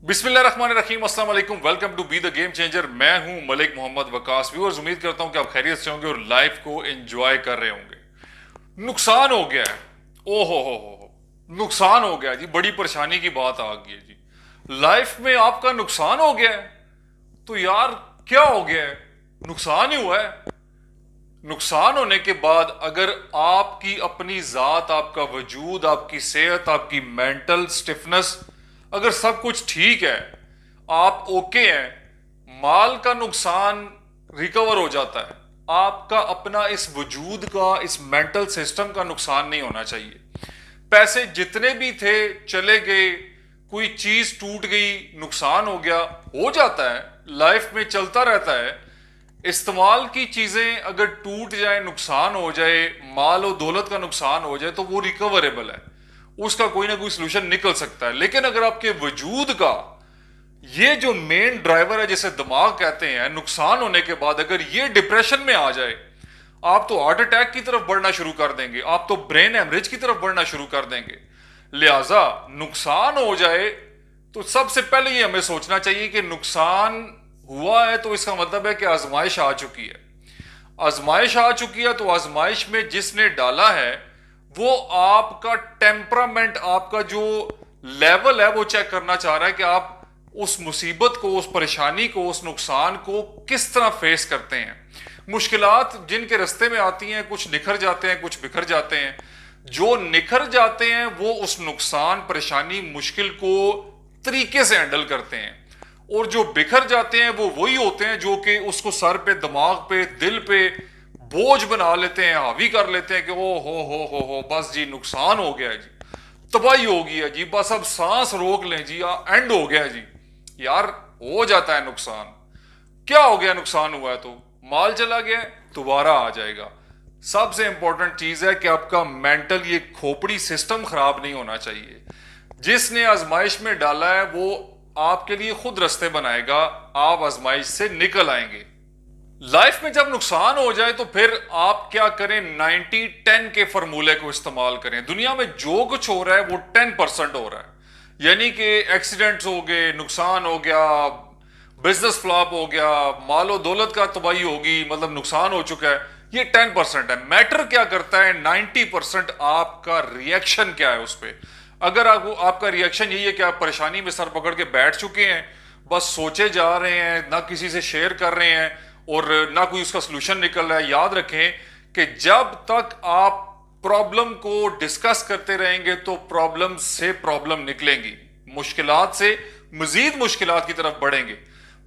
बिस्मिल्लाहिर्रहमानिर्रहीम, अस्सलाम वालेकुम। Welcome to be the game changer. मैं हूं मलिक मोहम्मद वकास। व्यूअर्स, उम्मीद करता हूं कि आप खैरियत से होंगे और लाइफ को एंजॉय कर रहे होंगे। नुकसान हो गया है, हो नुकसान हो गया जी, बड़ी परेशानी की बात आ गई है जी। लाइफ में आपका नुकसान हो गया है तो यार क्या हो गया है? नुकसान ही हुआ है। नुकसान होने के बाद अगर आपकी अपनी जात, आपका वजूद, आपकी सेहत, आपकी मेंटल स्टिफनेस, अगर सब कुछ ठीक है, आप ओके हैं, माल का नुकसान रिकवर हो जाता है। आपका अपना इस वजूद का, इस मेंटल सिस्टम का नुकसान नहीं होना चाहिए। पैसे जितने भी थे चले गए, कोई चीज टूट गई, नुकसान हो गया, हो जाता है, लाइफ में चलता रहता है। इस्तेमाल की चीजें अगर टूट जाए, नुकसान हो जाए, माल और दौलत का नुकसान हो जाए तो वो रिकवरेबल है, उसका कोई ना कोई सोल्यूशन निकल सकता है। लेकिन अगर आपके वजूद का ये जो मेन ड्राइवर है, जिसे दिमाग कहते हैं, नुकसान होने के बाद अगर ये डिप्रेशन में आ जाए, आप तो हार्ट अटैक की तरफ बढ़ना शुरू कर देंगे, आप तो ब्रेन हेमरेज की तरफ बढ़ना शुरू कर देंगे। लिहाजा नुकसान हो जाए तो सबसे पहले ये हमें सोचना चाहिए कि नुकसान हुआ है तो इसका मतलब है कि आजमाइश आ चुकी है। आजमाइश आ चुकी है तो आजमाइश में जिसने डाला है वो आपका टेम्परामेंट, आपका जो लेवल है वो चेक करना चाह रहा है कि आप उस मुसीबत को, उस परेशानी को, उस नुकसान को किस तरह फेस करते हैं। मुश्किलात जिनके रास्ते में आती हैं, कुछ निखर जाते हैं, कुछ बिखर जाते हैं। जो निखर जाते हैं वो उस नुकसान, परेशानी, मुश्किल को तरीके से हैंडल करते हैं, और जो बिखर जाते हैं वो वही होते हैं जो कि उसको सर पे, दिमाग पे, दिल पे बोझ बना लेते हैं, हावी कर लेते हैं कि ओ हो बस जी नुकसान हो गया है जी, तबाही हो गई है जी, बस अब सांस रोक लें जी, एंड हो गया है जी। यार हो जाता है नुकसान। क्या हो गया? नुकसान हुआ है तो माल चला गया, दोबारा आ जाएगा। सबसे इंपॉर्टेंट चीज है कि आपका मेंटल, ये खोपड़ी सिस्टम खराब नहीं होना चाहिए। जिसने आजमाइश में डाला है वो आपके लिए खुद रास्ते बनाएगा, आप आजमाइश से निकल आएंगे। लाइफ में जब नुकसान हो जाए तो फिर आप क्या करें? 90-10 के फॉर्मूले को इस्तेमाल करें। दुनिया में जो कुछ हो रहा है वो 10% हो रहा है। यानी कि एक्सीडेंट्स हो गए, नुकसान हो गया, बिजनेस फ्लॉप हो गया, मालो दौलत का तबाही होगी, मतलब नुकसान हो चुका है, ये 10% है। मैटर क्या करता है? 90% आपका रिएक्शन क्या है उस पर। अगर आपका रिएक्शन यही है कि आप परेशानी में सर पकड़ के बैठ चुके हैं, बस सोचे जा रहे हैं, ना किसी से शेयर कर रहे हैं और ना कोई उसका सोल्यूशन निकल रहा है, याद रखें कि जब तक आप प्रॉब्लम को डिस्कस करते रहेंगे तो प्रॉब्लम से प्रॉब्लम निकलेंगी, मुश्किलात से मजीद मुश्किलात की तरफ बढ़ेंगे।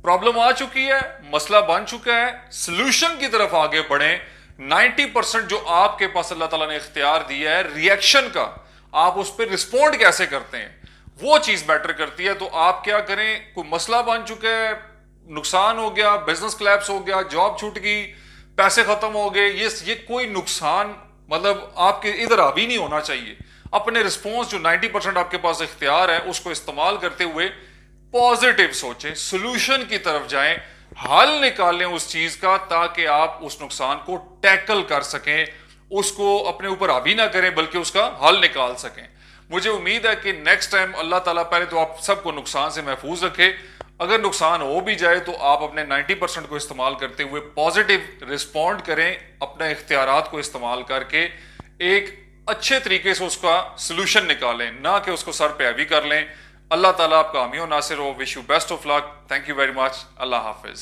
प्रॉब्लम आ चुकी है, मसला बन चुका है, सोल्यूशन की तरफ आगे बढ़ें। 90% जो आपके पास अल्लाह ताला ने इख्तियार दिया है रिएक्शन का, आप उस पर रिस्पॉन्ड कैसे करते हैं, वो चीज मैटर करती है। तो आप क्या करें? कोई मसला बन चुका है, नुकसान हो गया, बिजनेस क्लैप्स हो गया, जॉब छूट गई, पैसे खत्म हो गए, ये कोई नुकसान मतलब आपके इधर हावी नहीं होना चाहिए। अपने रिस्पॉन्स जो 90% आपके पास इख्तियार है उसको इस्तेमाल करते हुए पॉजिटिव सोचें, सोल्यूशन की तरफ जाएं, हल निकालें उस चीज का, ताकि आप उस नुकसान को टैकल कर सकें, उसको अपने ऊपर हावी ना करें बल्कि उसका हल निकाल सकें। मुझे उम्मीद है कि नेक्स्ट टाइम अल्लाह ताला पहले तो आप सबको नुकसान से महफूज रखे। अगर नुकसान हो भी जाए तो आप अपने 90% को इस्तेमाल करते हुए पॉजिटिव रिस्पॉन्ड करें, अपने इख्तियारात को इस्तेमाल करके एक अच्छे तरीके से उसका सोल्यूशन निकालें, ना कि उसको सर पे हैवी कर लें। अल्लाह ताला आपका हामी और नासिर हो। Wish you best of luck. Thank you very much. Allah Hafiz.